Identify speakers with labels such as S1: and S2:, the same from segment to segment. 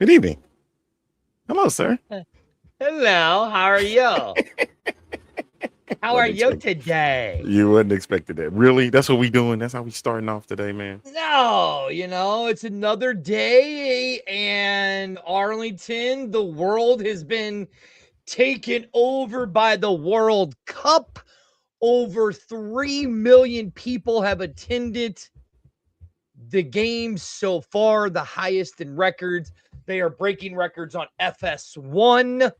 S1: Good evening. Hello, sir.
S2: Hello, how are you? How are
S1: Wasn't
S2: you
S1: expect
S2: today?
S1: you wasn't expected that. Really? That's what we doing. That's how we starting off today, man.
S2: No, it's another day and Arlington, the world has been taken over by the World Cup. Over 3 million people have attended the games so far, the highest in records. They are breaking records on FS1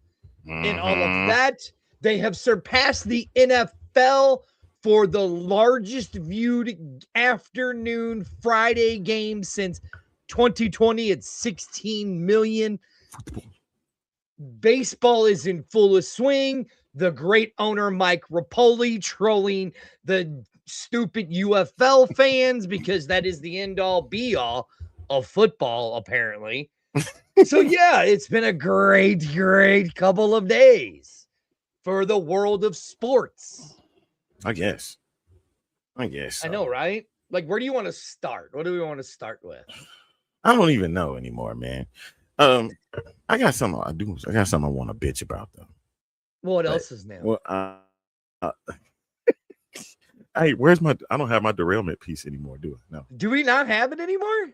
S2: and all of
S1: Mhm.
S2: that. They have surpassed the NFL for the largest viewed afternoon Friday game since 2020 at 16 million. Baseball is in full swing. The great owner Mike Rapoli trolling the stupid UFL fans because that is the end all be all of football, apparently. So, yeah, it's been a great couple of days for the world of sports.
S1: I guess. I guess
S2: I
S1: so.
S2: know, right? Like, where do you want to start? What do we want to start with?
S1: I don't even know anymore, man. I got something I do. I got something I want to bitch about though.
S2: What
S1: But
S2: else is new?
S1: well, hey, where's my? I don't have my derailment piece anymore, do I? No,
S2: Do we not have it anymore?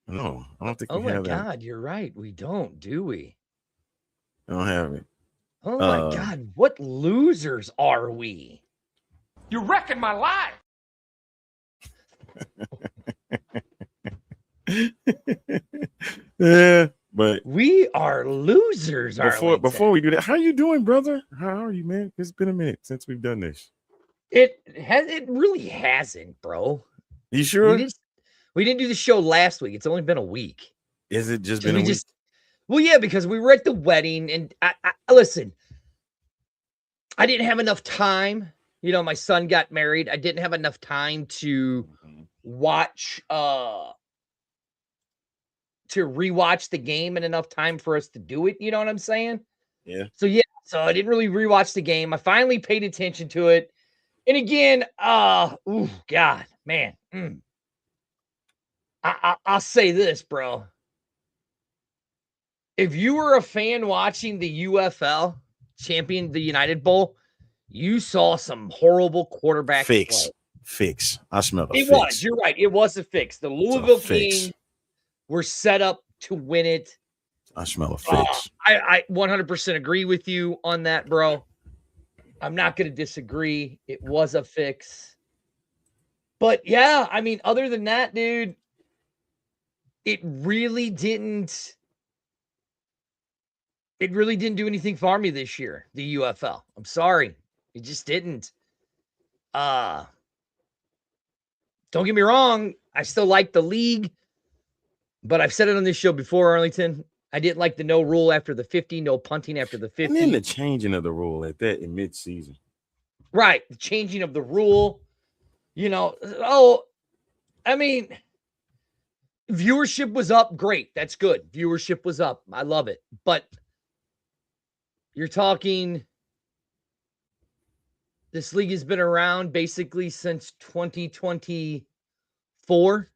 S1: no, I don't think
S2: Oh
S1: we
S2: my
S1: have that.
S2: God, you're right. We don't, do we?
S1: I don't have it.
S2: Oh my God, what losers are we?
S3: You're wrecking my life.
S1: Yeah, but
S2: We are losers,
S1: before
S2: Arlington.
S1: we do that, how you doing, brother? How are you, man? It's been a minute since we've done this.
S2: It really hasn't, bro.
S1: You
S2: We
S1: sure?
S2: didn't we didn't do the show last week. It's only been a week.
S1: Is it just
S2: Because
S1: been a
S2: we
S1: week?
S2: just well, yeah, because we were at the wedding and I listen, I didn't have enough time. My son got married. I didn't have enough time to watch to rewatch the game and enough time for us to do it. You know what I'm saying?
S1: Yeah.
S2: So yeah, so I didn't really rewatch the game. I finally paid attention to it. And again, God, man. I'll say this, bro. If you were a fan watching the UFL champion, the United Bowl, you saw some horrible quarterback play.
S1: Fix. I smell a
S2: It was.
S1: fix.
S2: You're right. It was a fix. The
S1: It's a
S2: Louisville
S1: fix.
S2: Kings were set up to win it.
S1: I smell a fix.
S2: I 100% agree with you on that, bro. I'm not going to disagree. It was a fix. But yeah, I mean, other than that, dude, it really didn't do anything for me this year, the UFL. I'm sorry. It just didn't. Don't get me wrong, I still like the league, but I've said it on this show before, Arlington. I didn't like the no rule after the 50, no punting after the 50.
S1: And then the changing of the rule at that in mid-season.
S2: Right, the changing of the rule. I mean, viewership was up, great. That's good. Viewership was up. I love it. But you're talking this league has been around basically since 2024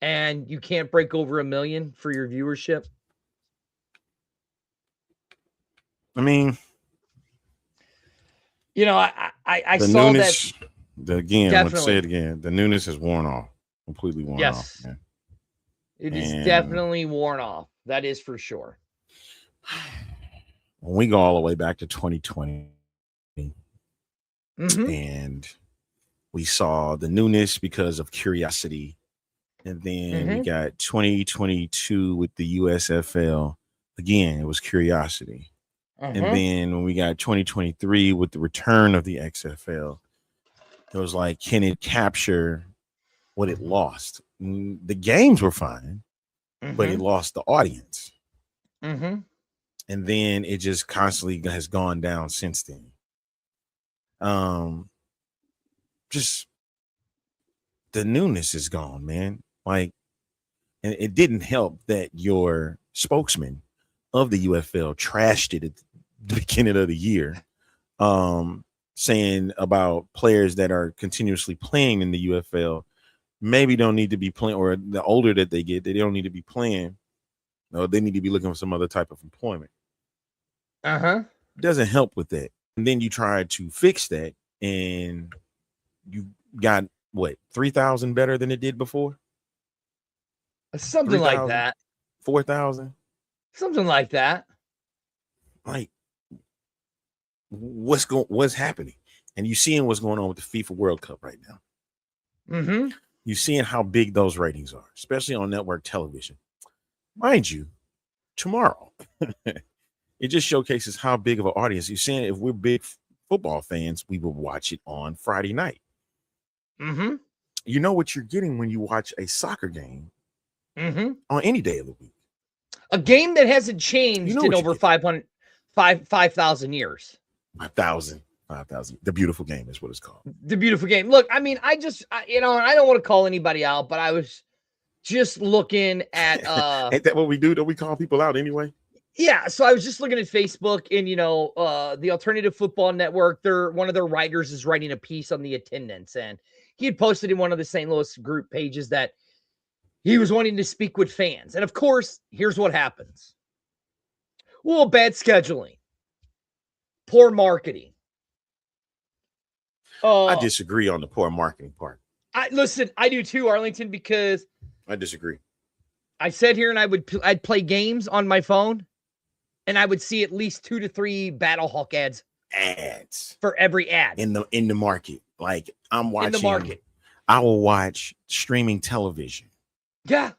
S2: and you can't break over 1 million for your viewership.
S1: I mean,
S2: I
S1: the
S2: saw
S1: newness,
S2: that.
S1: let's say it again. The newness has worn off, completely worn off.
S2: Yes.
S1: Man.
S2: It is definitely worn off. That is for sure.
S1: When we go all the way back to 2020,
S2: Mhm.
S1: and we saw the newness because of curiosity, and then we got 2022 with the USFL. Again, it was curiosity. And then when we got 2023 with the return of the XFL, it was like, can it capture what it lost? The games were fine, but it lost the audience. And then it just constantly has gone down since then. Just the newness is gone, man. Like, and it didn't help that your spokesman of the UFL trashed it at the beginning of the year, saying about players that are continuously playing in the UFL maybe don't need to be playing, or the older that they get, they don't need to be playing No, they need to be looking for some other type of employment.
S2: Uh-huh.
S1: It doesn't help with that. And then you try to fix that, and you got what, 3,000 better than it did before?
S2: Something like
S1: 3,000?
S2: that.
S1: 4,000?
S2: Something like that.
S1: Like, what's happening? And you seeing what's going on with the FIFA World Cup right now.
S2: Mm-hmm.
S1: You seeing how big those ratings are, especially on network television. Mind you, tomorrow, it just showcases how big of an audience. You're saying if we're big football fans, we will watch it on Friday night.
S2: Mm-hmm.
S1: You know what you're getting when you watch a soccer game
S2: Mm-hmm.
S1: on any day of the week.
S2: A game that hasn't changed
S1: You know
S2: in
S1: what
S2: over
S1: you
S2: 5,000 years.
S1: 5,000. The beautiful game is what it's called.
S2: The beautiful game. Look, I mean, I don't want to call anybody out, but I was just looking at
S1: Ain't that what we do? Don't we call people out anyway?
S2: yeah, so I was just looking at Facebook, and the Alternative Football Network, one of their writers is writing a piece on the attendance, and he had posted in one of the St. Louis group pages that he was wanting to speak with fans. And of course, here's what happens. Well, bad scheduling, poor marketing.
S1: I disagree on the poor marketing part.
S2: Listen, I do too, Arlington, because
S1: I disagree.
S2: I sat here and I'd play games on my phone, and I would see at least 2 to 3 Battlehawk ads for every ad
S1: in the market. Like, I'm watching
S2: in the market.
S1: I will watch streaming television.
S2: Yeah.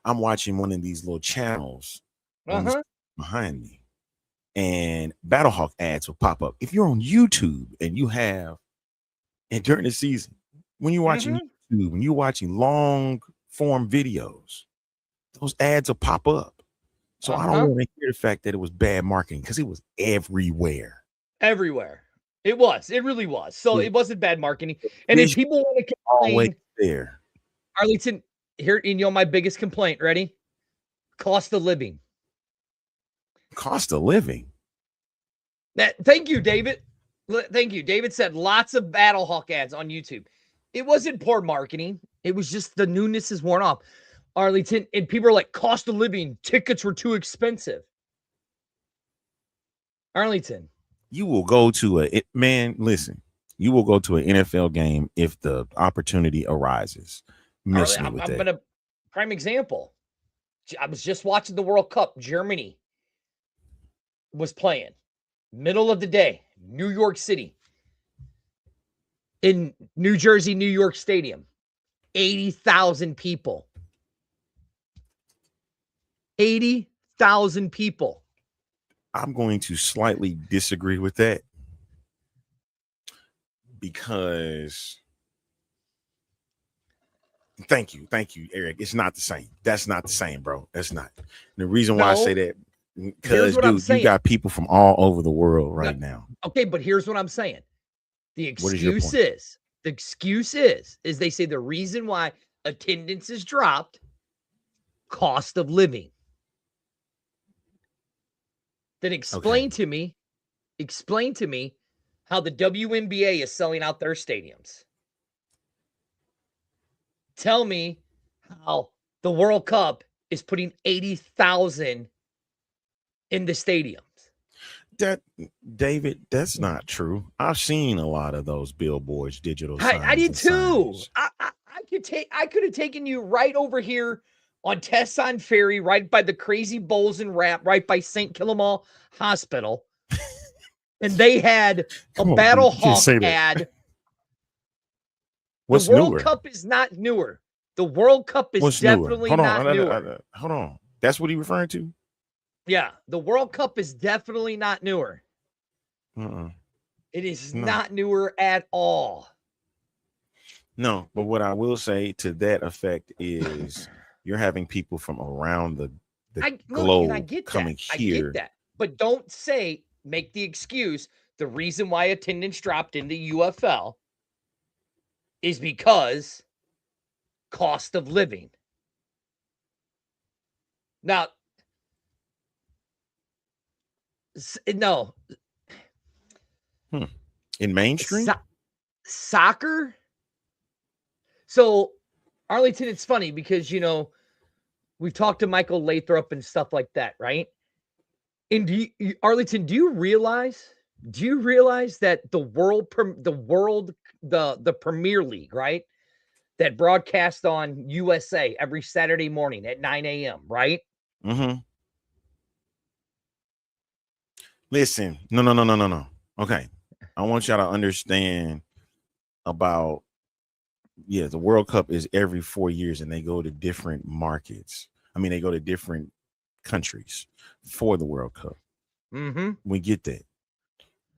S1: I'm watching one of these little channels behind me, and Battlehawk ads will pop up. If you're on YouTube and during the season, when you're watching YouTube, when you're watching long form videos, those ads will pop up. So I don't want to hear the fact that it was bad marketing, because it was everywhere.
S2: Everywhere. It was. It really was. So it wasn't bad marketing. And if people want to complain,
S1: there,
S2: Arlington, here, my biggest complaint. Ready? Cost of living.
S1: Cost of living.
S2: Thank you, David. Thank you. David said lots of Battlehawk ads on YouTube. It wasn't poor marketing. It was just the newness is worn off. Arlington, and people are like, cost of living, tickets were too expensive. Arlington.
S1: You will go to you will go to an NFL game if the opportunity arises. Miss me with that.
S2: I'm gonna prime example. I was just watching the World Cup. Germany was playing. Middle of the day, New York City. In New Jersey, New York Stadium. 80,000 people. 80,000 people.
S1: I'm going to slightly disagree with that, because thank you, Eric. It's not the same. That's not the same, bro. That's not. And the reason why I say that, because dude, you got people from all over the world right now.
S2: Okay, but here's what I'm saying. The excuse is they say the reason why attendance is dropped, cost of living. Then explain to me how the WNBA is selling out their stadiums. Tell me how the World Cup is putting 80,000 in the stadiums.
S1: David, that's not true. I've seen a lot of those billboards, digital signs.
S2: I did too. I could have taken you right over here on Tesson Ferry, right by the Crazy Bowls and Wrap, right by St. Kilimal Hospital. And they had a Battlehawk ad.
S1: What's
S2: the World
S1: newer?
S2: Cup is not newer. The World Cup is definitely not newer.
S1: Hold on. That's what he referring to?
S2: Yeah. The World Cup is definitely not newer. It is not newer at all.
S1: No, but what I will say to that effect is you're having people from around the globe coming here.
S2: I get that. But don't make the excuse, the reason why attendance dropped in the UFL is because cost of living. Now, no.
S1: In mainstream?
S2: Soccer? So, Arlington, it's funny because, We've talked to Michael Lathrop and stuff like that, right? And Arlington, do you realize that the Premier League, right? That broadcast on USA every Saturday morning at 9 a.m., right?
S1: Mm-hmm. Listen, no. Okay. I want y'all to understand about, the World Cup is every 4 years and they go to different markets. I mean, they go to different countries for the World Cup.
S2: Mm-hmm.
S1: We get that.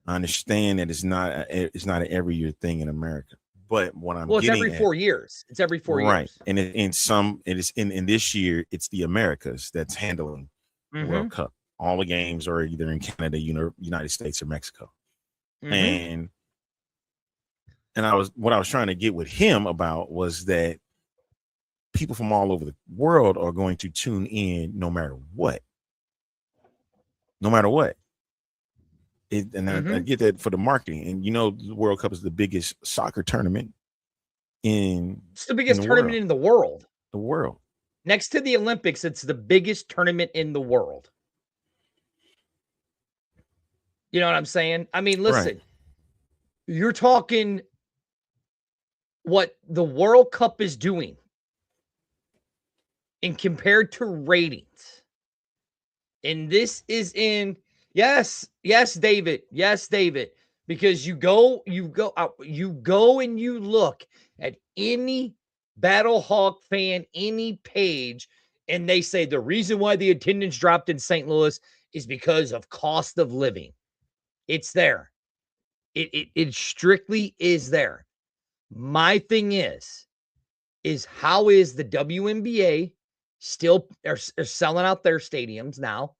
S1: I understand that it's not an every year thing in America. But what I'm
S2: it's
S1: getting
S2: every 4 years. It's every 4 years.
S1: Right. And it is in this year, it's the Americas that's handling the World Cup. All the games are either in Canada, United States, or Mexico. And what I was trying to get with him about was that people from all over the world are going to tune in no matter what. No matter what. I get that for the marketing. And the World Cup is the biggest soccer tournament
S2: it's the biggest tournament in the world.
S1: The world.
S2: Next to the Olympics, it's the biggest tournament in the world. You know what I'm saying? I mean, listen, You're talking what the World Cup is doing and compared to ratings. And this is yes, David. Yes, David. Because you go and you look at any Battlehawk fan, any page, and they say the reason why the attendance dropped in St. Louis is because of cost of living. It's there. It strictly is there. My thing is how is the WNBA still are selling out their stadiums now?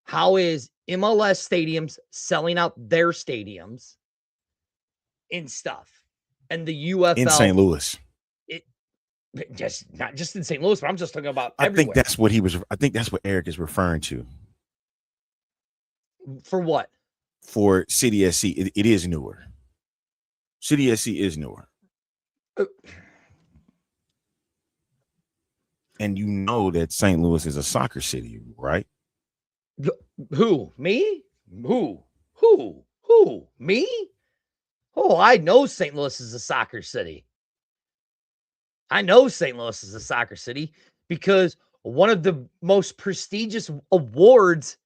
S2: How is MLS stadiums selling out their stadiums and stuff? And the UFL
S1: in St. Louis.
S2: Not just in St. Louis, but I'm just talking about
S1: I
S2: everywhere.
S1: think that's what Eric is referring to.
S2: For what?
S1: For City SC, it is newer. City SC is newer. And you know that St. Louis is a soccer city, right?
S2: Who? Me? Who? Me? Oh, I know St. Louis is a soccer city. I know St. Louis is a soccer city because one of the most prestigious awards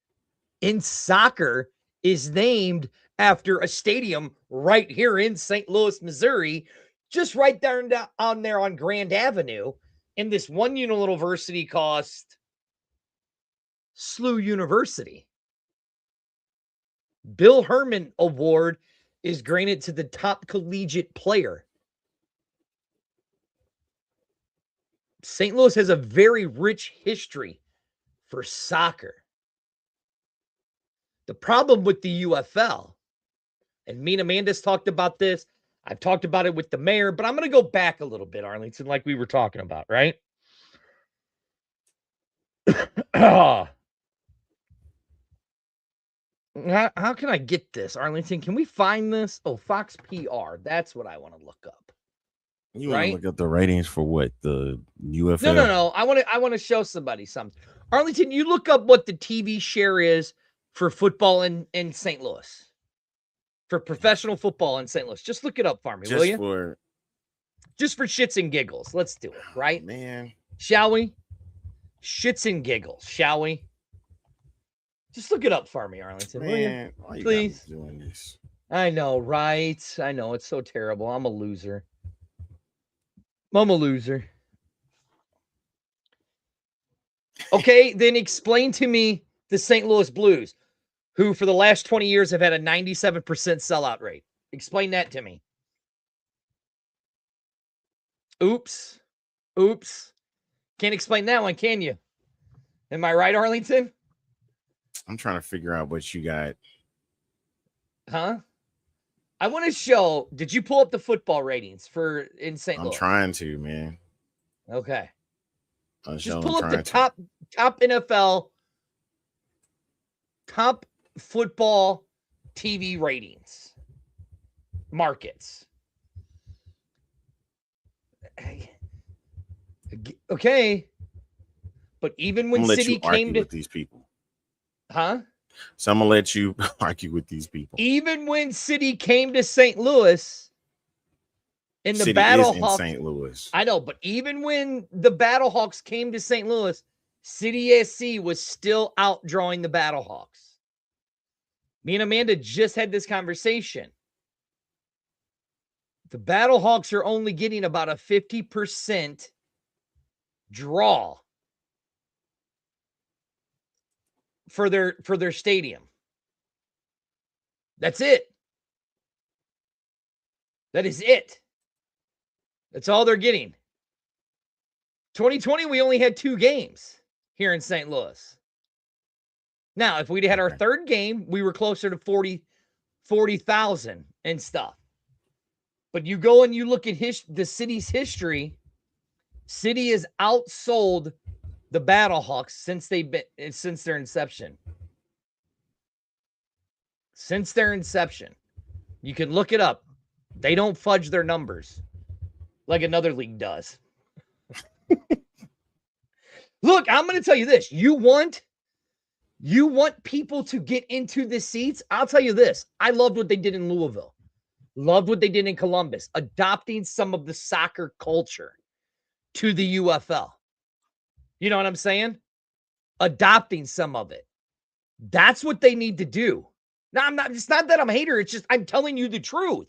S2: in soccer is named after a stadium right here in St. Louis, Missouri, just right there on Grand Avenue. And this one university cost SLU University. Bill Herman Award is granted to the top collegiate player. St. Louis has a very rich history for soccer. The problem with the UFL, and me and Amanda's talked about this, I've talked about it with the mayor, but I'm going to go back a little bit, Arlington, like we were talking about, right? How can I get this, Arlington? Can we find this? Oh, Fox PR. That's what I want to look up.
S1: You want to look up the ratings for what? The UFL?
S2: No. I want to show somebody something. Arlington, you look up what the TV share is for football in St. Louis. For professional football in St. Louis. Just look it up for me, will you? Just for shits and giggles. Let's do it, right?
S1: Man.
S2: Shall we? Shits and giggles, shall we? Just look it up for me, Arlington.
S1: Man,
S2: will you? Please.
S1: Doing this?
S2: I know, right? I know. It's so terrible. I'm a loser. Okay, then explain to me the St. Louis Blues, who for the last 20 years have had a 97% sellout rate. Explain that to me. Oops. Can't explain that one, can you? Am I right, Arlington?
S1: I'm trying to figure out what you got.
S2: Huh? I want to show. Did you pull up the football ratings in St. Louis?
S1: I'm trying to, man.
S2: Okay.
S1: Just
S2: pull up the top NFL, top football TV ratings markets. Okay. But even
S1: I'm
S2: when
S1: gonna let
S2: City
S1: you argue
S2: came to,
S1: with these people.
S2: huh?
S1: So I'm gonna let you argue with these people.
S2: Even when City came to St. Louis in the
S1: City is in
S2: Battlehawks,
S1: St. Louis.
S2: I know, but even when the Battlehawks came to St. Louis, City SC was still outdrawing the Battlehawks. Me and Amanda just had this conversation. The Battlehawks are only getting about a 50% draw for their stadium. That's it. That is it. That's all they're getting. 2020, we only had 2 games here in St. Louis. Now, if we'd had our third game, we were closer to 40,000 and stuff. But you go and you look at the city's history, City has outsold the Battlehawks since their inception. Since their inception. You can look it up. They don't fudge their numbers like another league does. Look, I'm going to tell you this. You want people to get into the seats? I'll tell you this. I loved what they did in Louisville. Loved what they did in Columbus, adopting some of the soccer culture to the UFL. You know what I'm saying? Adopting some of it. That's what they need to do. Now, it's not that I'm a hater. It's just I'm telling you the truth.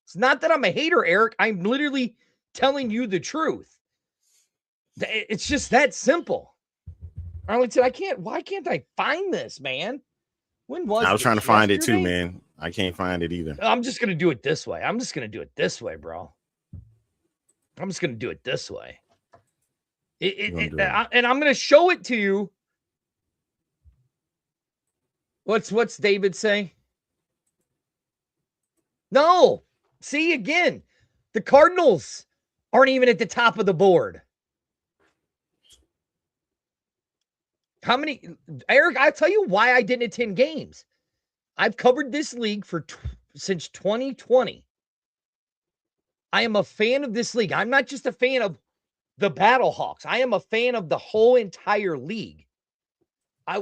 S2: It's not that I'm a hater, Eric. I'm literally telling you the truth. It's just that simple. Arlington, why can't I find this, man? When was
S1: I was
S2: this?
S1: trying to find it too,
S2: Yesterday?
S1: man. I can't find it either.
S2: I'm just going to do it this way. I'm just going to do it this way, bro. I'm just going to do it this way. And I'm going to show it to you. What's David say? No. See, again, the Cardinals aren't even at the top of the board. How many? Eric, I'll tell you why I didn't attend games. I've covered this league since 2020. I am a fan of this league. I'm not just a fan of the Battlehawks. I am a fan of the whole entire league.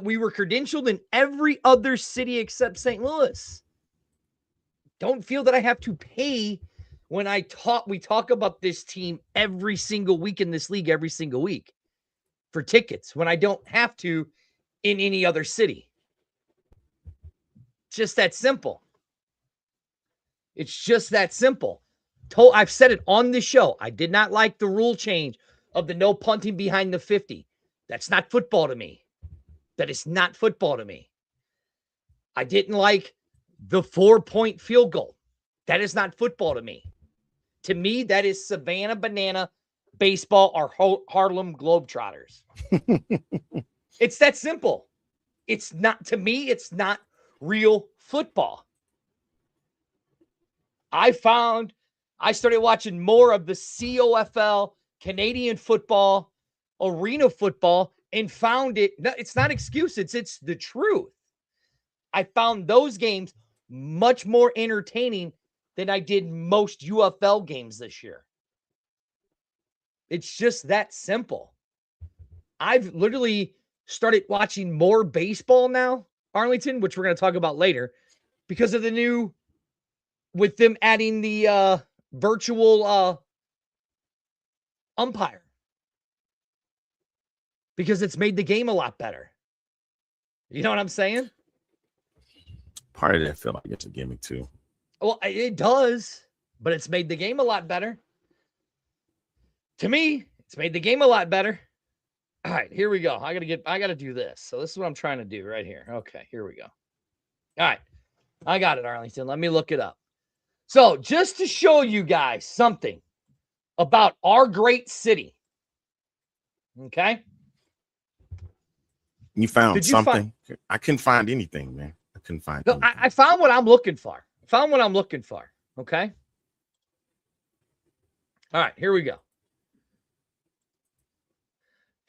S2: We were credentialed in every other city except St. Louis. Don't feel that I have to pay when we talk about this team every single week in this league, every single week for tickets when I don't have to in any other city. Just that simple. It's just that simple. I've said it on the show. I did not like the rule change of the no punting behind the 50. That's not football to me. That is not football to me. I didn't like the 4-point field goal. That is not football to me. To me, that is Savannah Banana baseball or Harlem Globetrotters. It's that simple. It's not, to me, it's not real football. I started watching more of the COFL, Canadian football, arena football, and found it's not excuses, it's the truth. I found those games much more entertaining than I did most UFL games this year. It's just that simple. I've literally started watching more baseball now, Arlington, which we're going to talk about later, because of with them adding the virtual umpire. Because it's made the game a lot better. You know what I'm saying?
S1: Part of that feel like it's a gimmick too.
S2: Well, it does, but it's made the game a lot better. To me, it's made the game a lot better. All right, here we go. I got to do this. So this is what I'm trying to do right here. Okay, here we go. All right. I got it, Arlington. Let me look it up. So just to show you guys something about our great city. Okay.
S1: You found something? I couldn't find anything, man. I couldn't find anything.
S2: I found what I'm looking for. Okay. All right, here we go.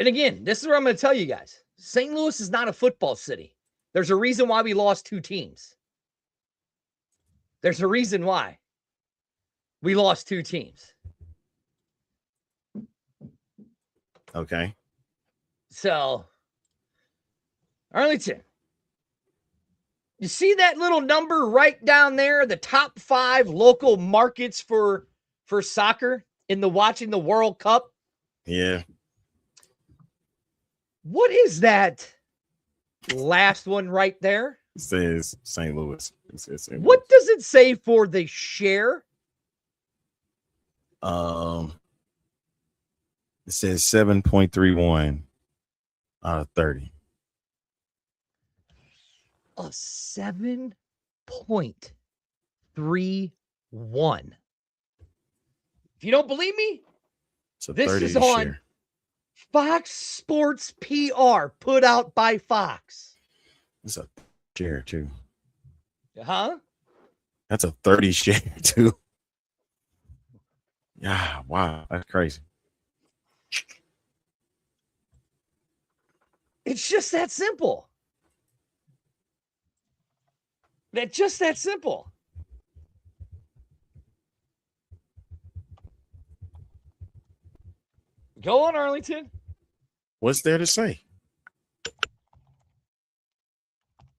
S2: And again, this is what I'm going to tell you guys. St. Louis is not a football city. There's a reason why we lost 2 teams. There's a reason why we lost 2 teams.
S1: Okay.
S2: So, Arlington, you see that little number right down there? The top 5 local markets for soccer in the watching the World Cup.
S1: Yeah.
S2: What is that last one right there?
S1: It says St. Louis. It says St.
S2: What does it say for the share?
S1: Louis. It says 7.31 out of 30.
S2: A 7.31. If you don't believe me,
S1: It's a
S2: this
S1: 30
S2: is on
S1: share.
S2: Fox Sports PR, put out by Fox.
S1: It's a share too.
S2: Huh?
S1: That's a 30 share too. Yeah, wow, that's crazy.
S2: It's just that simple. Just that simple. Go on, Arlington.
S1: What's there to say?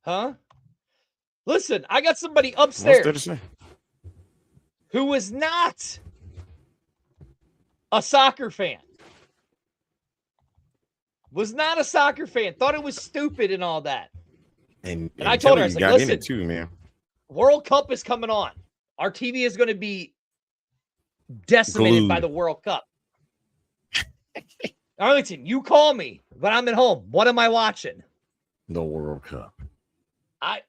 S2: Huh? Listen, I got somebody
S1: What's there to
S2: upstairs
S1: say?
S2: who is not a soccer fan. Was not a soccer fan. Thought it was stupid and all that.
S1: And
S2: I told her, I was
S1: Kelly
S2: like,
S1: got in
S2: listen,
S1: it too, man.
S2: World Cup is coming on. Our TV is going to be decimated
S1: Glued.
S2: by the World Cup. Arlington, you call me, but I'm at home. What am I watching?
S1: The World Cup.
S2: I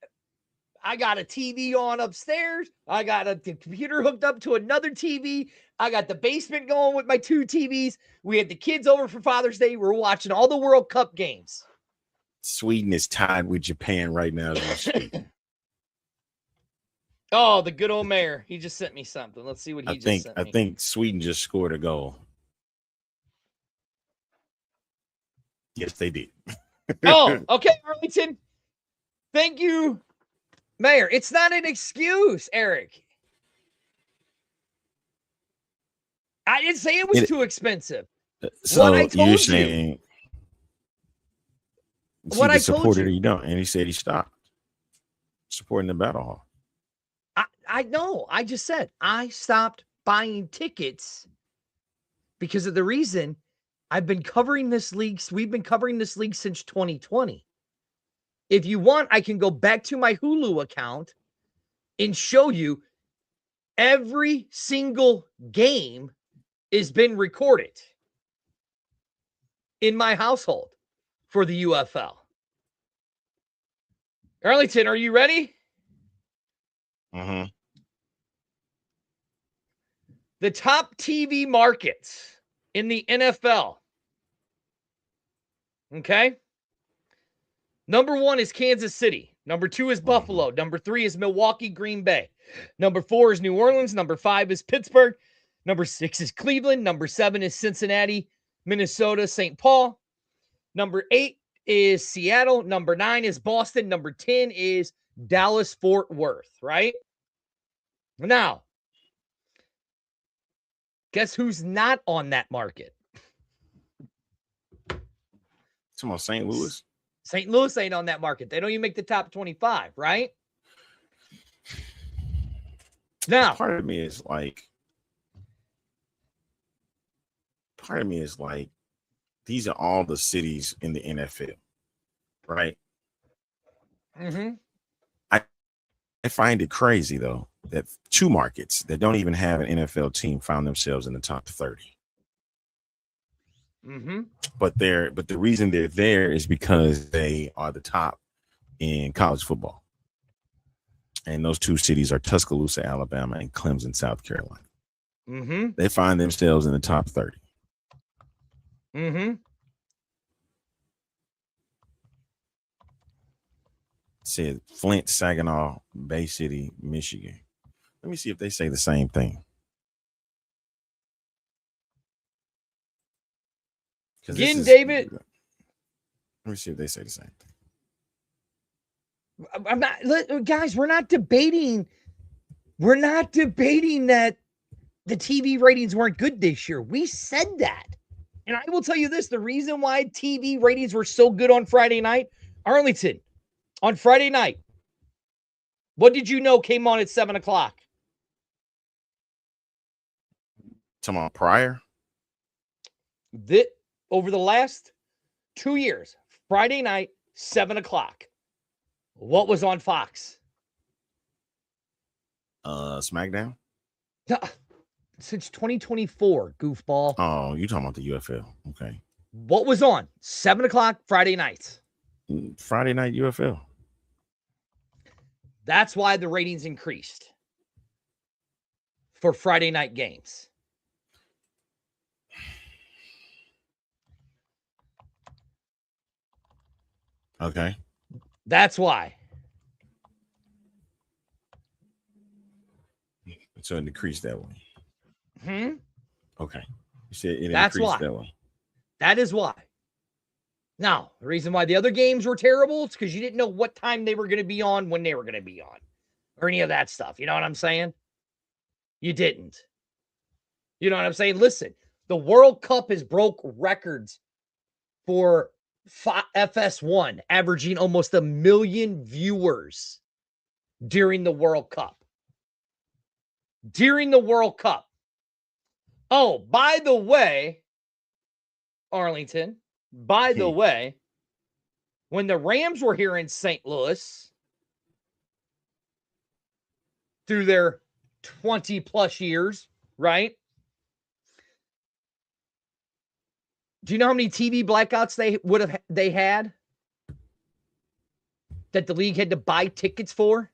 S2: got a TV on upstairs. I got a computer hooked up to another TV. I got the basement going with my 2 TVs. We had the kids over for Father's Day. We're watching all the World Cup games.
S1: Sweden is tied with Japan right now as we speak.
S2: Oh, the good old mayor. He just sent me something. Let's see what he just sent me.
S1: I think Sweden just scored a goal. Yes, they did.
S2: Oh, okay, Arlington. Thank you, Mayor. It's not an excuse, Eric. I didn't say it was too expensive.
S1: So
S2: What I told
S1: you're
S2: you.
S1: saying
S2: What I told
S1: supported
S2: you.
S1: or you don't, and he said he stopped supporting the Battle Hall.
S2: I know. I just said I stopped buying tickets because of the reason I've been covering this league. We've been covering this league since 2020. If you want, I can go back to my Hulu account and show you every single game has been recorded in my household for the UFL. Arlington, are you ready?
S1: Mm-hmm.
S2: The top TV markets in the NFL. Okay. Number 1 is Kansas City. Number 2 is Buffalo. Number 3 is Milwaukee, Green Bay. Number 4 is New Orleans. Number 5 is Pittsburgh. Number 6 is Cleveland. Number 7 is Cincinnati, Minnesota, St. Paul. Number 8 is Seattle. Number 9 is Boston. Number 10 is Dallas, Fort Worth, right? Now, guess who's not on that market?
S1: Come on, St. Louis.
S2: St. Louis ain't on that market. They don't even make the top 25, right? Now,
S1: Part of me is like, these are all the cities in the NFL, right?
S2: mm-hmm.
S1: I find it crazy though that 2 markets that don't even have an NFL team found themselves in the top 30.
S2: Mm-hmm.
S1: But the reason they're there is because they are the top in college football. And those 2 cities are Tuscaloosa, Alabama, and Clemson, South Carolina.
S2: Mm-hmm.
S1: They find themselves in the top 30.
S2: Mm-hmm.
S1: Said Flint, Saginaw, Bay City, Michigan. Let me see if they say the same thing.
S2: Again, David.
S1: Let me see if they say the same thing.
S2: I'm not, guys, we're not debating. We're not debating that the TV ratings weren't good this year. We said that. And I will tell you this, the reason why TV ratings were so good on Friday night, Arlington, on Friday night, what did you know came on at 7 o'clock?
S1: Tomorrow prior?
S2: Over the last 2 years, Friday night, 7 o'clock. What was on Fox?
S1: SmackDown?
S2: Since 2024, goofball.
S1: Oh, you talking about the UFL. Okay.
S2: What was on? 7 o'clock Friday nights.
S1: Friday night UFL.
S2: That's why the ratings increased for Friday night games.
S1: Okay.
S2: That's why.
S1: So it decreased that way. Okay. You said it
S2: That's
S1: increased
S2: why.
S1: that way.
S2: That is why. Now, the reason why the other games were terrible is because you didn't know what time they were going to be on, when they were going to be on, or any of that stuff. You know what I'm saying? You didn't. You know what I'm saying? Listen, the World Cup has broke records for FS1, averaging almost 1 million viewers during the World Cup. During the World Cup. Oh, by the way, Arlington, by the way, when the Rams were here in St. Louis through their 20 plus years, right? Do you know how many TV blackouts they had that the league had to buy tickets for?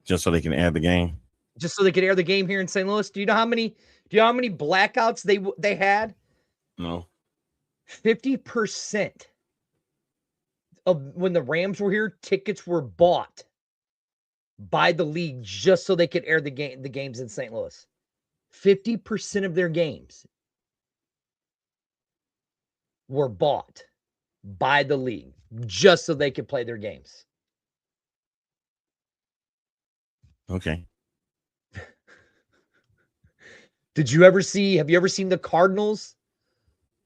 S1: Just so they can add the game.
S2: Just so they could air the game here in St. Louis. Do you know how many blackouts they had?
S1: No.
S2: 50% of when the Rams were here, tickets were bought by the league just so they could air the games in St. Louis. 50% of their games were bought by the league just so they could play their games.
S1: Okay.
S2: Have you ever seen the Cardinals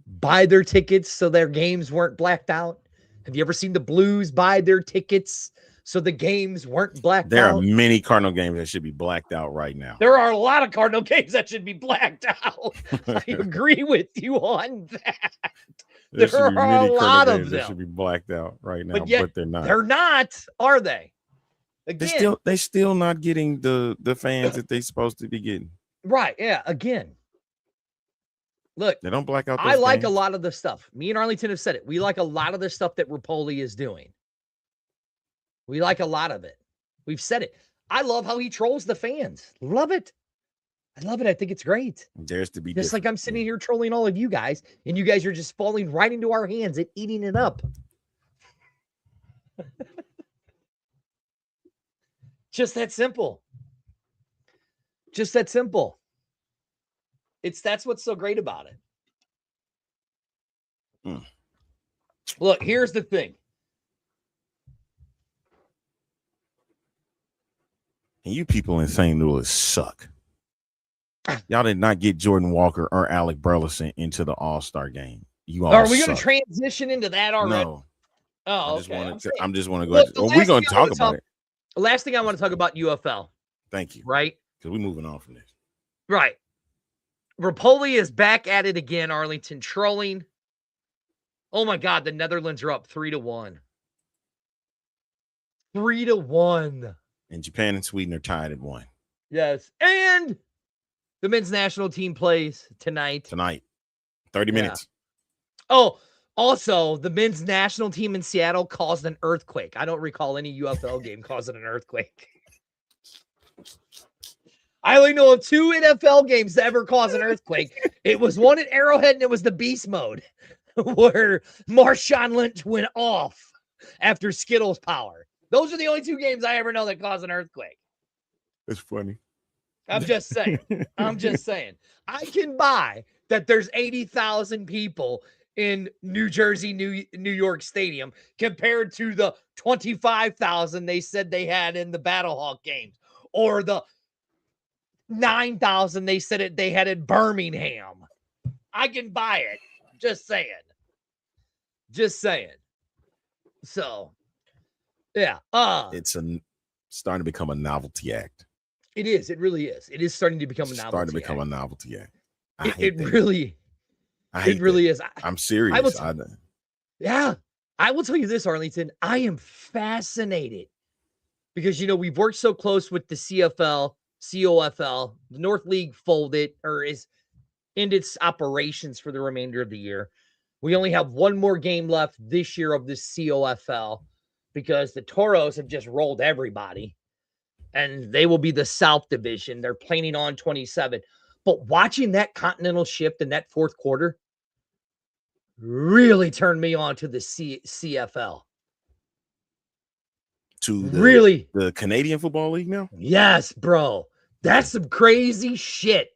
S2: buy their tickets so their games weren't blacked out? Have you ever seen the Blues buy their tickets so the games weren't blacked
S1: There
S2: out?
S1: are many Cardinal games that should be blacked out right now.
S2: There are a lot of Cardinal games that should be blacked out. I agree with you on that. There
S1: should be
S2: are
S1: many
S2: a
S1: Cardinal
S2: lot of
S1: games that
S2: them.
S1: should be blacked out right now,
S2: But yet,
S1: but they're not.
S2: They're not, are they? Again,
S1: They still not getting the fans that they're supposed to be getting.
S2: right? Yeah. Again, look,
S1: They don't black out.
S2: I
S1: Those
S2: like
S1: games.
S2: a lot of the stuff. Me and Arlington have said it. We like a lot of the stuff that Rapoli is doing. We like a lot of it. We've said it. I love how he trolls the fans. Love it. I love it. I think it's great.
S1: There's to be
S2: Just like
S1: different.
S2: I'm sitting here trolling all of you guys, and you guys are just falling right into our hands and eating it up. Just that simple. Just that simple. That's what's so great about it. Look, here's the thing.
S1: And you people in St. Louis suck. Y'all did not get Jordan Walker or Alec Burleson into the All-Star game. You all
S2: Are we going to
S1: suck.
S2: transition into that already?
S1: No.
S2: Oh,
S1: I just
S2: okay.
S1: want to go.
S2: Look,
S1: Well, we're going to talk about it.
S2: The last thing I want to talk about UFL,
S1: Thank you.
S2: right?
S1: Because we're moving on from this.
S2: Right. Rapoli is back at it again, Arlington, trolling. Oh my God, the Netherlands are up 3-1. 3-1.
S1: And Japan and Sweden are tied at 1.
S2: Yes. And the men's national team plays tonight.
S1: 30 minutes.
S2: Oh, also, the men's national team in Seattle caused an earthquake. I don't recall any UFL game causing an earthquake. I only know of 2 NFL games that ever caused an earthquake. It was one at Arrowhead, and it was the Beast Mode, where Marshawn Lynch went off after Skittles power. Those are the only 2 games I ever know that caused an earthquake.
S1: It's funny.
S2: I'm just saying. I can buy that there's 80,000 people in New Jersey, New York Stadium compared to the 25,000 they said they had in the Battlehawk games, or the 9,000 they said they had in Birmingham. I can buy it. Just saying. Just saying. So, yeah.
S1: It's starting to become a novelty act.
S2: It is. It really is. It is starting to become a novelty.
S1: Starting to become a novelty act.
S2: It really is.
S1: I'm serious.
S2: Yeah. I will tell you this, Arlington. I am fascinated because, we've worked so close with the CFL, COFL. The North League folded or is in its operations for the remainder of the year. We only have one more game left this year of the COFL because the Toros have just rolled everybody and they will be the South Division. They're planning on 27. But watching that continental shift in that fourth quarter really turned me on to the CFL.
S1: To the Canadian Football League now?
S2: Yes, bro. That's some crazy shit.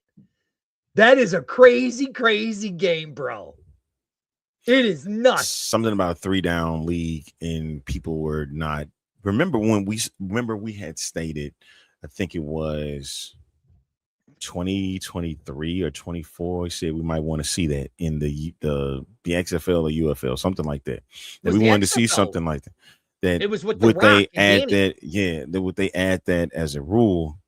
S2: That is a crazy, crazy game, bro. It is nuts.
S1: Something about a 3-down league, and people were not. Remember we had stated, I think it was 2023 or 24. We said we might want to see that in the XFL or UFL, something like that. That we wanted to see something like that. That
S2: it was with
S1: would they add that? Yeah, would they add that as a rule?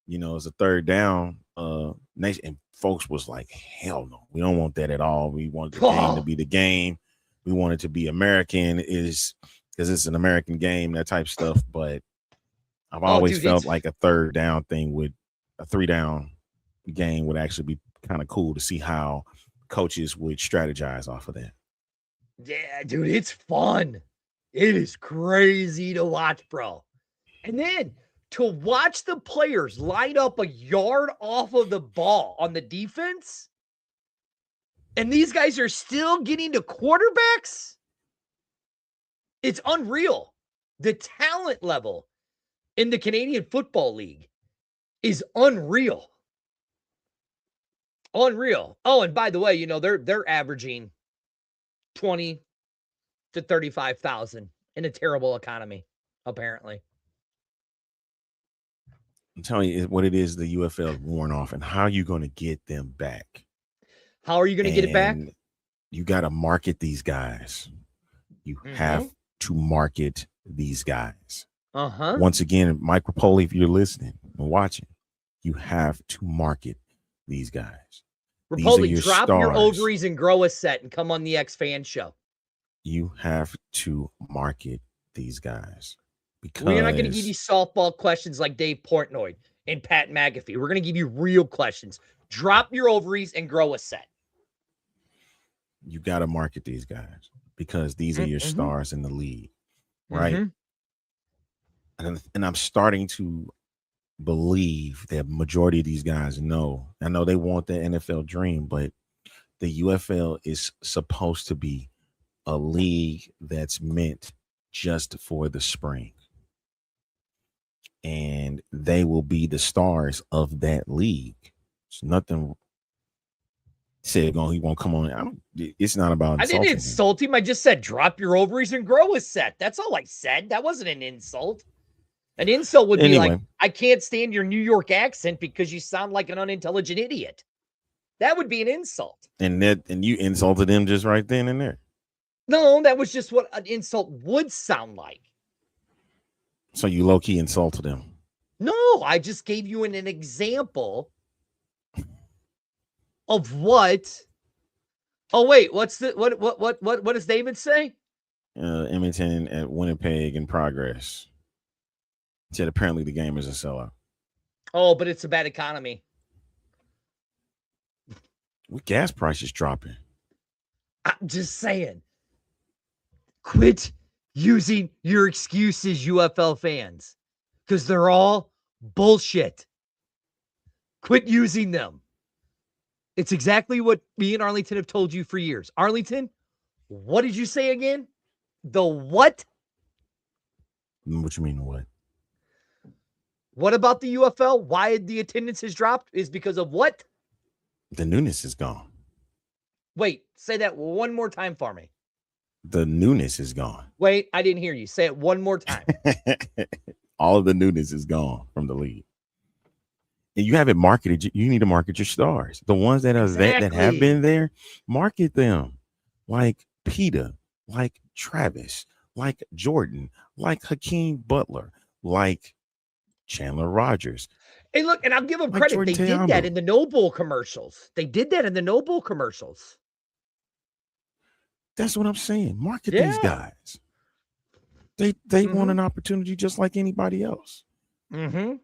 S1: As a 3rd down. And folks was like, hell no, we don't want that at all. We want the game to be the game. We want it to be American, because it's an American game, that type of stuff. But I've always felt like a 3rd down thing with a 3-down game would actually be kind of cool to see how coaches would strategize off of that.
S2: Yeah, dude, it's fun. It is crazy to watch, bro. And then to watch the players line up a yard off of the ball on the defense, and these guys are still getting to quarterbacks. It's unreal. The talent level in the Canadian Football League is unreal. Unreal. Oh, and by the way, they're averaging 20 to 35,000 in a terrible economy, apparently.
S1: I'm telling you what it is. The UFL worn off, and how are you going to get them back?
S2: How are you going to get it back?
S1: You got to market these guys. You have to market these guys. Once again, Mike Rapoli, if you're listening and watching, you have to market these guys.
S2: Rapoli, drop your ovaries and grow a set and come on the X Fan Show.
S1: You have to market these guys. Because
S2: we're not going to give you softball questions like Dave Portnoy and Pat McAfee. We're going to give you real questions. Drop your ovaries and grow a set.
S1: You got to market these guys because these are your stars in the league, right? And I'm starting to believe that majority of these guys know. I know they want the NFL dream, but the UFL is supposed to be a league that's meant just for the spring. And they will be the stars of that league. It's nothing said he won't come on. It's not about
S2: I didn't insult him. I just said drop your ovaries and grow a set. That's all I said. That wasn't an insult. An insult would be like, I can't stand your New York accent because you sound like an unintelligent idiot. That would be an insult.
S1: And you insulted him just right then and there.
S2: No, that was just what an insult would sound like.
S1: So you low-key insulted him.
S2: No, I just gave you an example of what. Oh, wait, what does David say?
S1: Edmonton at Winnipeg in progress. He said apparently the game is a sellout.
S2: Oh, but it's a bad economy.
S1: With gas prices dropping.
S2: I'm just saying. Quit using your excuses, UFL fans, because they're all bullshit. Quit using them. It's exactly what me and Arlington have told you for years. Arlington, what did you say again? The what?
S1: What you mean, what?
S2: What about the UFL? Why the attendance has dropped is because of what?
S1: The newness is gone.
S2: Wait, say that one more time for me.
S1: The newness is gone.
S2: Wait, I didn't hear you. Say it one more time.
S1: All of the newness is gone from the league. and you haven't marketed. You need to market your stars. The ones that are that have been there, market them. Like Peter, like Travis, like Jordan, like Hakeem Butler, like Chandler Rogers.
S2: Hey, look, and I'll give them
S1: like
S2: credit.
S1: Jordan
S2: They did that in the Noble commercials. They did that in the Noble commercials.
S1: That's what I'm saying. Market these guys. They want an opportunity just like anybody else.
S2: And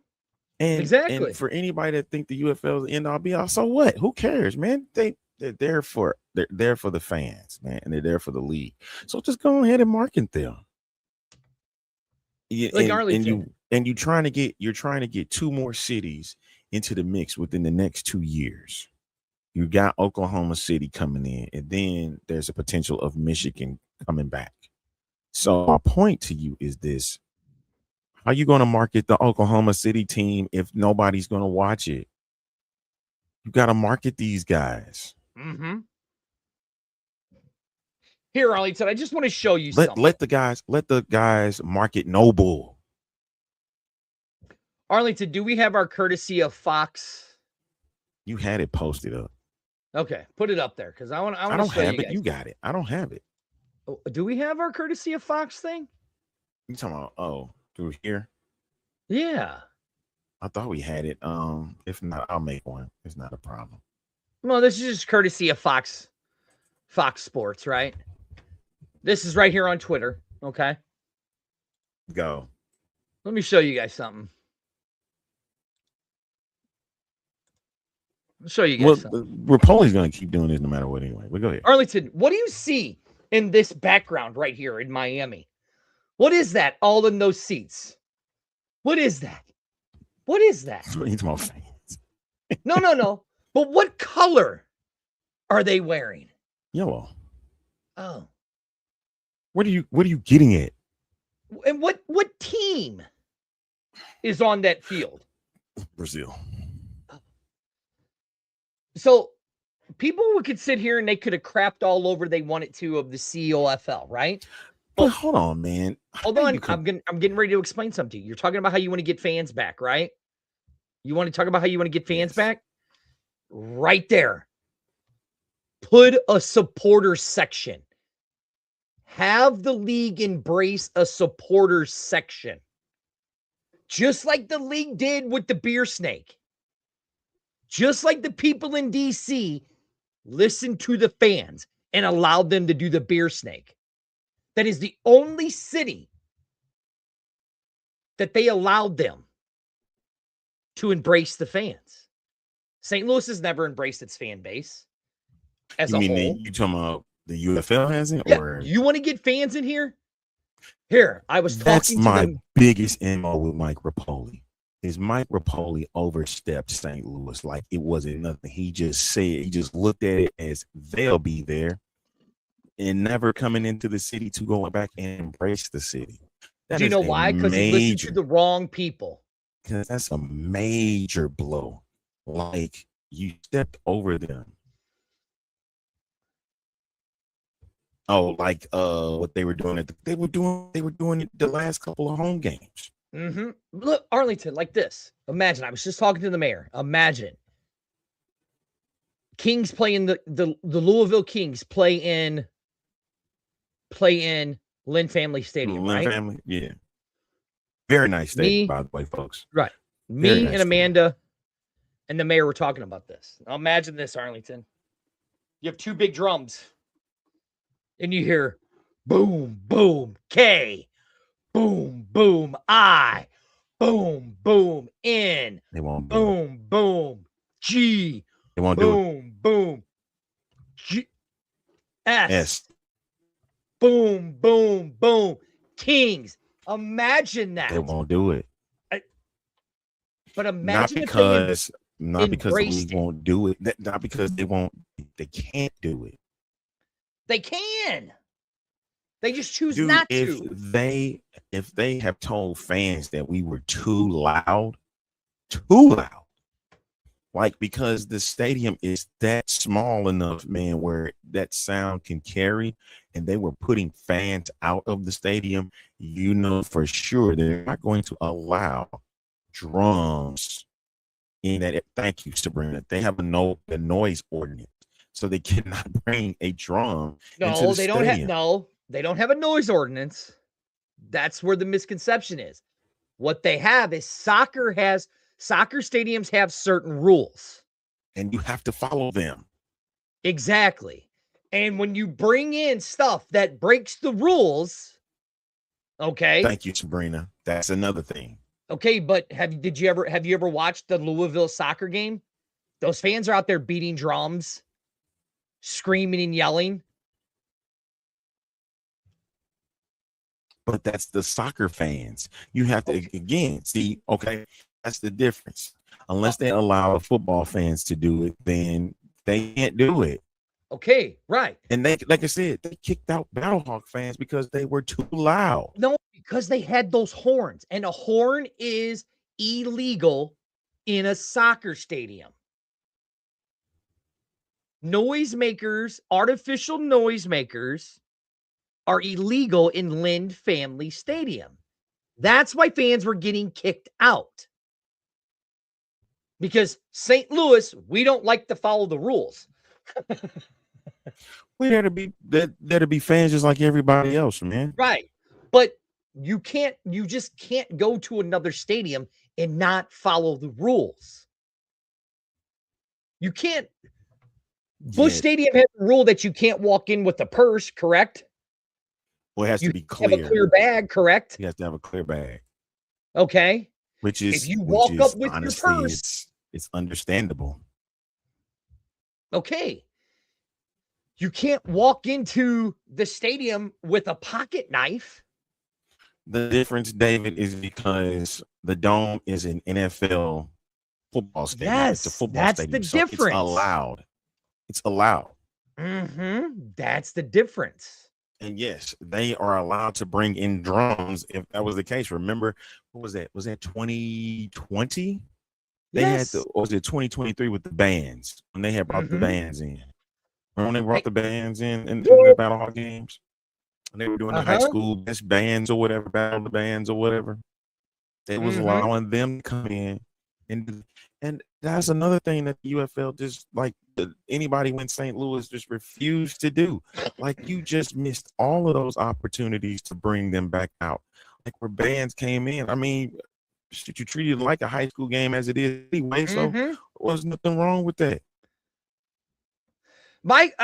S1: exactly. And for anybody that think the UFL is the end all be all, so what? Who cares, man? They're there for the fans, man, and they're there for the league. So just go ahead and market them. Like Arlington. You're trying to get 2 more cities into the mix within the next 2 years. You got Oklahoma City coming in, and then there's a potential of Michigan coming back. So my point to you is this: how are you going to market the Oklahoma City team if nobody's going to watch it? You got to market these guys.
S2: Here, Arlington, I just want to show you something.
S1: Let the guys market Noble.
S2: Arlington, do we have our courtesy of Fox?
S1: You had it posted up.
S2: Okay, put it up there because I want.
S1: I don't have it. You got it. I don't have it.
S2: Do we have our courtesy of Fox thing?
S1: You talking about through here?
S2: Yeah.
S1: I thought we had it. If not, I'll make one. It's not a problem.
S2: Well, this is just courtesy of Fox Sports, right? This is right here on Twitter. Okay.
S1: Go.
S2: Let me show you guys something. I'll show you guys something.
S1: Rapoli's going to keep doing this no matter what anyway. But go ahead.
S2: Arlington, what do you see in this background right here in Miami? What is that all in those seats? What is that? What is that? No. But what color are they wearing?
S1: Yellow.
S2: Oh.
S1: What are you getting at?
S2: And what team is on that field?
S1: Brazil.
S2: So people could sit here and they could have crapped all over they wanted to of the COFL, right?
S1: But hold on, man.
S2: Hold on. I'm getting ready to explain something to you. You're talking about how you want to get fans back, right? You want to talk about how you want to get fans back? Right there. Put a supporter section. Have the league embrace a supporter section. Just like the league did with the beer snake. Just like the people in DC listened to the fans and allowed them to do the beer snake. That is the only city that they allowed them to embrace the fans. St. Louis has never embraced its fan base as a whole.
S1: You talking about the UFL hasn't?
S2: Yeah.
S1: Or
S2: You want to get fans in here? Here, I was talking to them.
S1: That's my biggest MO with Mike Rapoli. Is Mike Rapoli overstepped St. Louis like it wasn't nothing. He just looked at it as they'll be there and never coming into the city to go back and embrace the city.
S2: Do you know why? Because he listened to the wrong people.
S1: Because that's a major blow. Like you stepped over them. Oh, like what they were doing they were doing it the last couple of home games.
S2: Look, Arlington, like this. Imagine, I was just talking to the mayor. Imagine Kings playing the Louisville Kings play in Lynn Family Stadium, right?
S1: Lynn Family, yeah. Very nice stadium, by the way, folks.
S2: Right. Me and Amanda and the mayor were talking about this. Now imagine this, Arlington. You have 2 big drums, and you hear boom, boom, K. Boom, boom, I. Boom, boom, N.
S1: They won't
S2: boom, boom, G.
S1: They won't
S2: boom, boom, G. S. Boom, boom, boom. Kings. Imagine that.
S1: They won't do it.
S2: But imagine
S1: not because the league won't do it. Not because they can't do it.
S2: They can. They just choose not to.
S1: If they have told fans that we were too loud, like because the stadium is that small enough, man, where that sound can carry, and they were putting fans out of the stadium, you know for sure they're not going to allow drums in that. Thank you, Sabrina. They have the noise ordinance, so they cannot bring a drum into
S2: No,
S1: the
S2: they don't have
S1: stadium.
S2: no, they don't have a noise ordinance. That's where the misconception is. What they have is soccer stadiums have certain rules.
S1: And you have to follow them.
S2: Exactly. And when you bring in stuff that breaks the rules, okay.
S1: Thank you, Sabrina. That's another thing.
S2: Okay, but have you ever watched the Louisville soccer game? Those fans are out there beating drums, screaming and yelling.
S1: But that's the soccer fans. You have to again see, okay, that's the difference. Unless they allow the football fans to do it, then they can't do it.
S2: Okay, right.
S1: And they, like I said, they kicked out Battlehawk fans because they were too loud.
S2: No, because they had those horns, and a horn is illegal in a soccer stadium. Noisemakers, artificial noisemakers, are illegal in Lind Family Stadium. That's why fans were getting kicked out. Because St. Louis, we don't like to follow the rules.
S1: We there to be fans just like everybody else, man.
S2: Right. But you just can't go to another stadium and not follow the rules. You can't. Busch Stadium has a rule that you can't walk in with a purse, correct?
S1: Well, it has to be clear.
S2: Have a clear bag, correct?
S1: You have to have a clear bag.
S2: Okay.
S1: Which is,
S2: if you walk up with
S1: honestly,
S2: your purse,
S1: it's understandable.
S2: Okay. You can't walk into the stadium with a pocket knife.
S1: The difference, David, is because the Dome is an NFL football stadium.
S2: Yes,
S1: it's a football
S2: that's
S1: stadium.
S2: the
S1: So
S2: difference.
S1: it's allowed. It's allowed.
S2: That's the difference.
S1: And yes, they are allowed to bring in drums if that was the case. Remember, what was that? Was that 2020? They had or was it 2023 with the bands when they had brought the bands in? Remember when they brought the bands in the Battlehawk games? When they were doing the high school best bands or whatever, battle of the bands or whatever. They was allowing them to come in. And that's another thing that the UFL just like anybody in St. Louis just refused to do. Like you just missed all of those opportunities to bring them back out. Like where bands came in. I mean, you treated it like a high school game as it is anyway. So there was nothing wrong with that.
S2: Mike,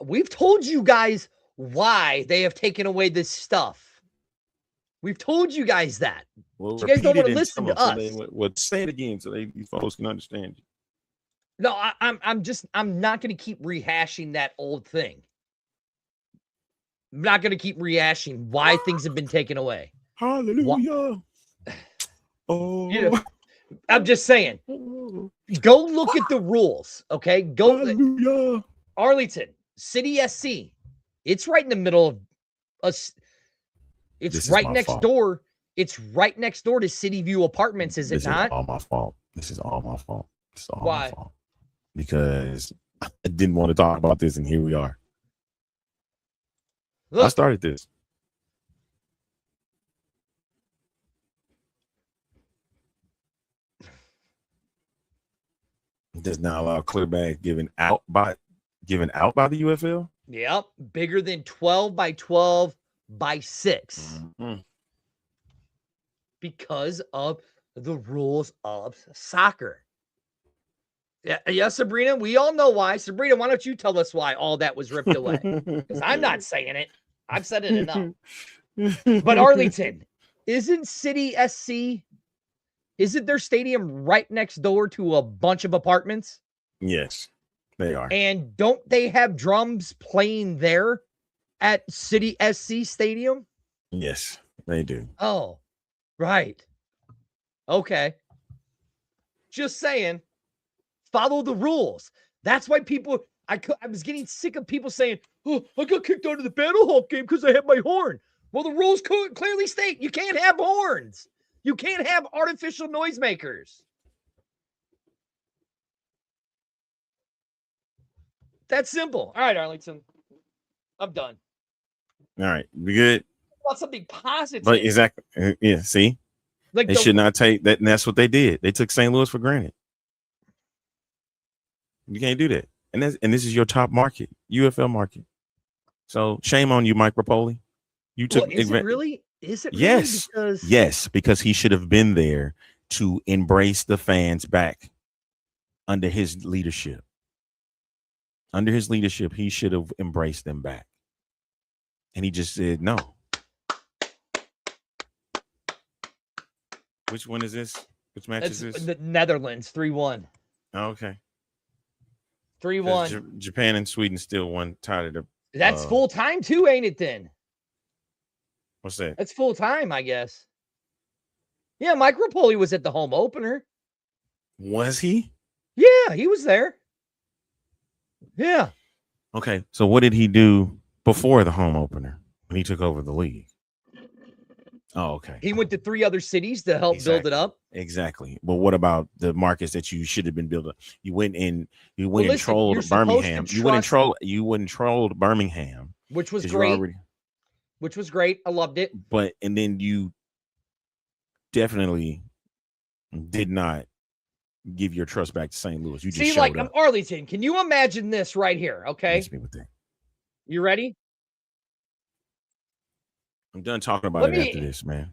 S2: we've told you guys why they have taken away this stuff. We've told you guys that.
S1: Well,
S2: you guys don't want to listen to us.
S1: Say it again so these folks can understand you.
S2: No, I'm not going to keep rehashing that old thing. I'm not going to keep rehashing why things have been taken away.
S1: Hallelujah. Oh,
S2: you know, I'm just saying. Go look at the rules, okay? Go.
S1: Hallelujah.
S2: Arlington City SC. It's right in the middle of us. It's right next door. It's right next door to City View Apartments, is it not?
S1: This is all my fault. This is all my fault.
S2: Why?
S1: My fault. Because I didn't want to talk about this, and here we are. Look, I started this. It does not allow clear bags given out by the UFL.
S2: Yep, bigger than 12 by 12 by 6. Because of the rules of soccer. Yeah, Sabrina, we all know why. Sabrina, why don't you tell us why all that was ripped away? Because I'm not saying it. I've said it enough. But Arlington, isn't City SC, isn't their stadium right next door to a bunch of apartments?
S1: Yes, they are.
S2: And don't they have drums playing there at City SC Stadium?
S1: Yes, they do.
S2: Oh, right. Okay. Just saying. Follow the rules. That's why people, I was getting sick of people saying, oh, I got kicked out of the Battlehawk game because I had my horn. Well, the rules clearly state you can't have horns. You can't have artificial noisemakers. That's simple. All right, Arlington. I'm done.
S1: All right. We good?
S2: I want something positive.
S1: But exactly. Yeah, see?
S2: Like
S1: They should not take that, and that's what they did. They took St. Louis for granted. You can't do that. And this is your top market, UFL market. So shame on you, Mike Rapoli. You took
S2: Well, is it really? Is it really?
S1: Yes.
S2: Because
S1: Yes, because he should have been there to embrace the fans back under his leadership. Under his leadership, he should have embraced them back. And he just said no. Which one is this? Which match
S2: That's
S1: is this?
S2: the Netherlands 3-1.
S1: Oh, okay.
S2: 3-1.
S1: Japan and Sweden still won, tied it up.
S2: That's full time too, ain't it? Then
S1: What's that?
S2: that's full time, I guess. Yeah, Mike Rapoli was at the home opener.
S1: Was he?
S2: Yeah, he was there. Yeah.
S1: Okay. So what did he do before the home opener when he took over the league? Oh, okay.
S2: He went to 3 other cities to help build it up.
S1: Exactly. But what about the markets that you should have been building? You went and
S2: listen,
S1: trolled
S2: you're supposed to
S1: Birmingham. You went and trolled Birmingham,
S2: which was
S1: 'cause
S2: great. Which was great. I loved it.
S1: and then you definitely did not give your trust back to St. Louis. You just
S2: See,
S1: showed
S2: like
S1: up.
S2: Arlington. Can you imagine this right here? Okay.
S1: Miss me with that.
S2: You ready?
S1: I'm done talking about it after this, man.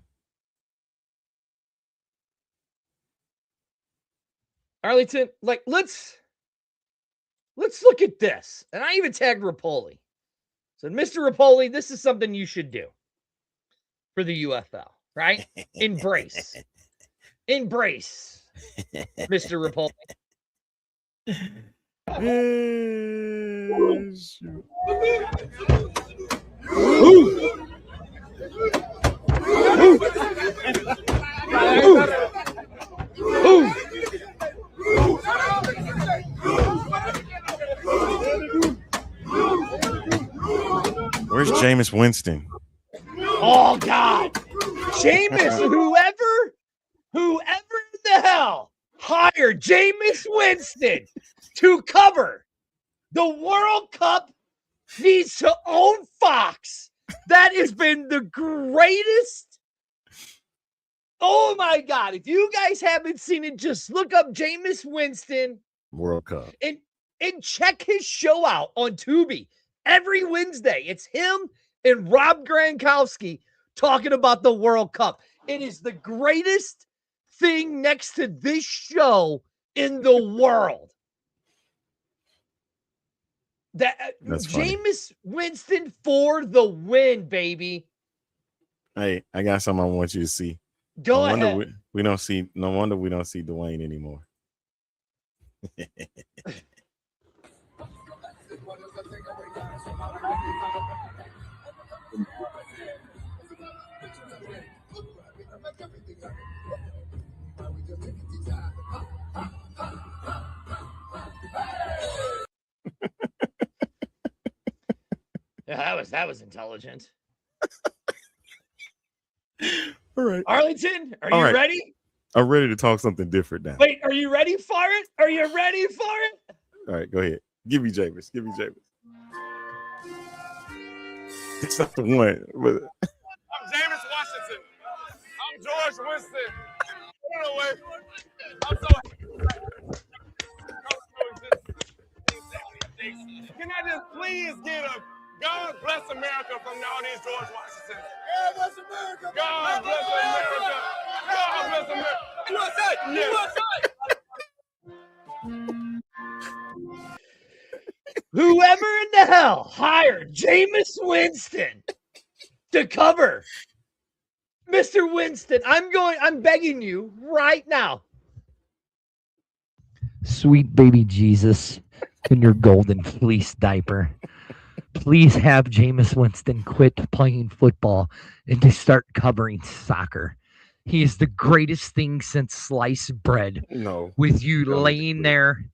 S2: Arlington, like let's look at this. And I even tagged Rapoli. So, Mr. Rapoli, this is something you should do for the UFL, right? Embrace, Mr. Rapoli.
S1: Where's Jameis Winston?
S2: Oh God, Jameis! Whoever in the hell hired Jameis Winston to cover the World Cup needs to own Fox. That has been the greatest. Oh my God! If you guys haven't seen it, just look up Jameis Winston
S1: World Cup
S2: and check his show out on Tubi every Wednesday. It's him and Rob Gronkowski talking about the World Cup. It is the greatest thing next to this show in the world.
S1: That's funny.
S2: Jameis Winston for the win, baby.
S1: Hey, I got something I want you to see.
S2: Go ahead.
S1: We don't see. No wonder we don't see Dwayne anymore.
S2: Yeah, that was intelligent.
S1: All right,
S2: Arlington, are you ready?
S1: I'm ready to talk something different now.
S2: Wait, are you ready for it? Are you ready for it?
S1: All right, go ahead. Give me Jameis. It's not the one. But...
S3: I'm Jameis Washington. I'm George Winston. Anyway, I'm so Can I just please get a God bless America from all these George Washingtons? God bless America. God bless America. God bless America.
S2: Whoever in the hell hired Jameis Winston to cover Mr. Winston, I'm begging you right now.
S4: Sweet baby Jesus in your golden fleece diaper. Please have Jameis Winston quit playing football and to start covering soccer. He is the greatest thing since sliced bread.
S1: No.
S4: With you laying there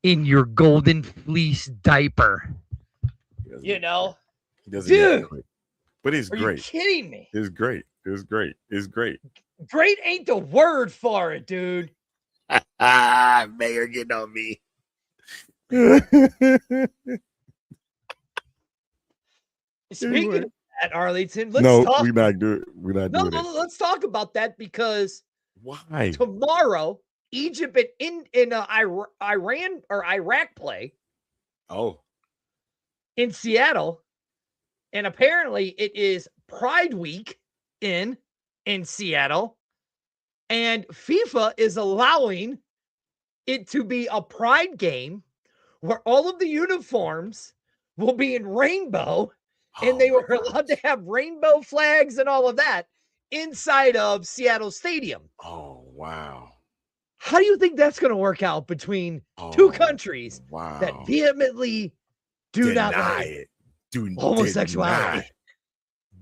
S4: in your golden fleece diaper.
S2: You know?
S1: He doesn't
S2: Dude.
S1: But it's
S2: Are
S1: great.
S2: you kidding me?
S1: It's great. It's great. It's great.
S2: Great ain't the word for it, dude.
S1: Mayor getting on me.
S2: Speaking of at Arlington. Let's
S1: No,
S2: talk.
S1: we're not doing. We're not
S2: No,
S1: doing it.
S2: let's talk about that because
S1: Why?
S2: tomorrow Egypt and in Iran or Iraq play
S1: Oh,
S2: in Seattle, and apparently it is Pride Week in Seattle, and FIFA is allowing it to be a Pride game where all of the uniforms will be in rainbow, and they were allowed to have rainbow flags and all of that inside of Seattle Stadium.
S1: Oh, wow.
S2: How do you think that's going to work out between two countries
S1: Wow.
S2: that vehemently do not
S1: deny
S2: like
S1: it. Do
S2: homosexuality?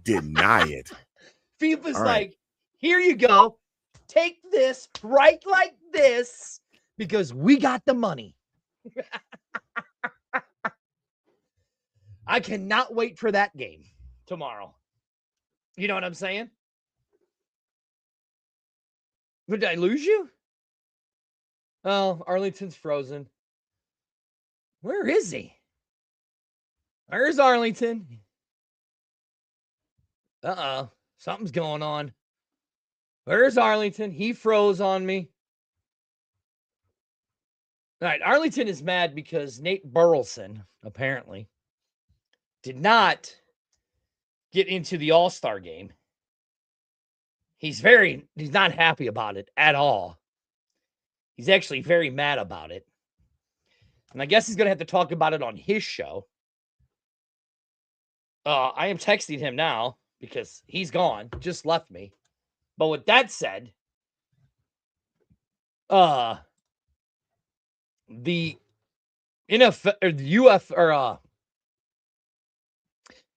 S1: Deny it.
S2: FIFA's
S1: All right.
S2: like, here you go. Take this right like this because we got the money. I cannot wait for that game tomorrow. You know what I'm saying? Did I lose you? Oh, Arlington's frozen. Where is he? Where's Arlington? Uh-oh. Something's going on. Where's Arlington? He froze on me. All right, Arlington is mad because Nate Burleson, apparently, did not get into the All-Star game. He's not happy about it at all. He's actually very mad about it. And I guess he's going to have to talk about it on his show. I am texting him now because he's gone, just left me. But with that said, the NFL or the UF or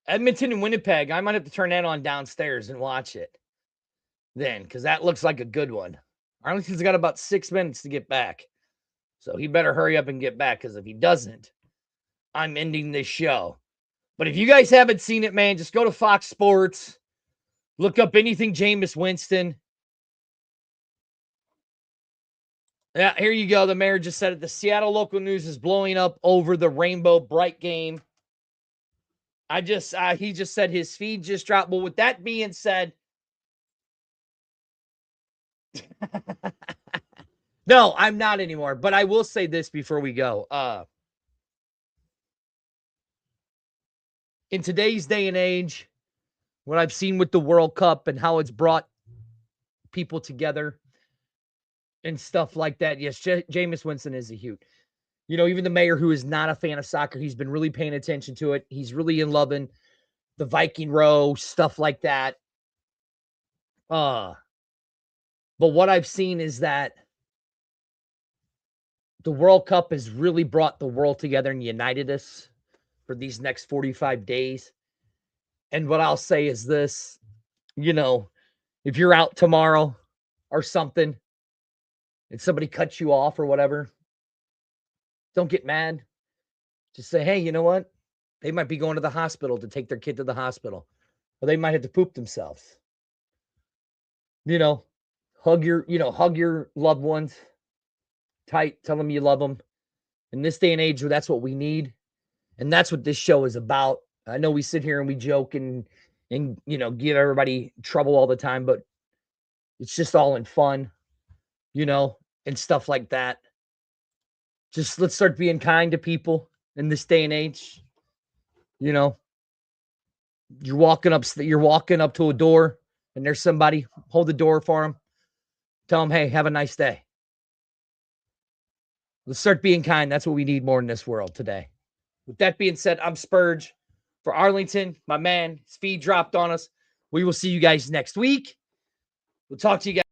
S2: Edmonton and Winnipeg, I might have to turn that on downstairs and watch it then, because that looks like a good one. Arlington's got about 6 minutes to get back. So he better hurry up and get back, because if he doesn't, I'm ending this show. But if you guys haven't seen it, man, just go to Fox Sports. Look up anything Jameis Winston. Yeah, here you go. The mayor just said it. The Seattle local news is blowing up over the Rainbow Bright game. He just said his feed just dropped. Well, with that being said, no, I'm not anymore. But I will say this before we go. In today's day and age, what I've seen with the World Cup and how it's brought people together and stuff like that, yes, Jameis Winston is a hoot. You know, even the mayor, who is not a fan of soccer, he's been really paying attention to it. He's really in loving the Viking row, stuff like that. But what I've seen is that the World Cup has really brought the world together and united us for these next 45 days. And what I'll say is this, you know, if you're out tomorrow or something and somebody cuts you off or whatever, don't get mad. Just say, hey, you know what? They might be going to the hospital to take their kid to the hospital, or they might have to poop themselves. You know, hug your loved ones tight. Tell them you love them. In this day and age, that's what we need. And that's what this show is about. I know we sit here and we joke and you know, give everybody trouble all the time, but it's just all in fun, you know, and stuff like that. Just let's start being kind to people in this day and age. You know, you're walking up to a door and there's somebody, hold the door for them. Tell them, hey, have a nice day. Let's start being kind. That's what we need more in this world today. With that being said, I'm Spurge for Arlington. My man, his feed dropped on us. We will see you guys next week. We'll talk to you guys.